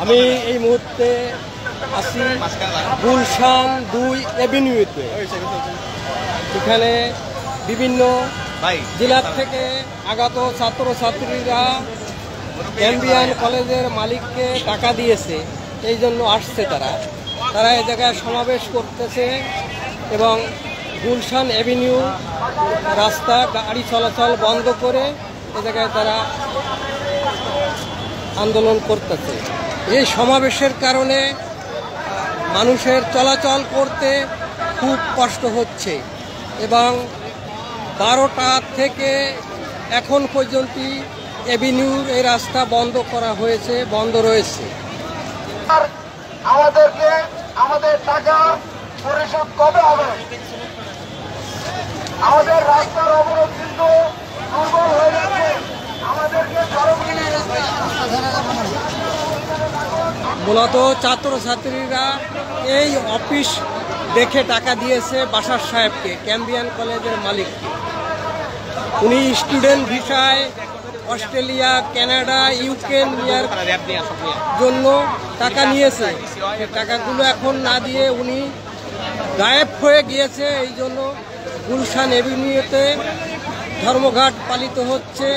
আমি এই মুহূর্তে আছি গুলশান 2 এভিনিউতে। এখানে বিভিন্ন জেলার থেকে আগত ছাত্রছাত্রীরা ক্যাম্বিয়ান কলেজের মালিককে টাকা দিয়েছে, এই জন্য আসছে। তারা এই জায়গায় সমাবেশ করতেছে এবং গুলশান এভিনিউ রাস্তা গাড়ি চলাচল বন্ধ করে এ জায়গায় তারা আন্দোলন করতেছে। এই সমাবেশের কারণে মানুষের চলাচল করতে খুব কষ্ট হচ্ছে এবং 12টা থেকে এখন পর্যন্ত এভিনিউর এই রাস্তা বন্ধ করা হয়েছে, বন্ধ রয়েছে। আমাদেরকে আমাদের টাকা পরিশোধ কবে হবে? আমাদের রাস্তার অবরোধ কিন্তু দুর্বল হয়ে যাচ্ছে। আমাদেরকে মূলত ছাত্রছাত্রীরা এই অফিস দেখে টাকা দিয়েছে বাশার সাহেবকে, ক্যাম্বিয়ান কলেজের মালিককে। উনি স্টুডেন্ট ভিসায় অস্ট্রেলিয়া, কানাডা, ইউকে নেওয়ার জন্য টাকা নিয়েছে। টাকাগুলো এখন না দিয়ে উনি গায়েব হয়ে গিয়েছে। এই জন্য গুলশান এভিনিউতে ধর্মঘট পালিত হচ্ছে।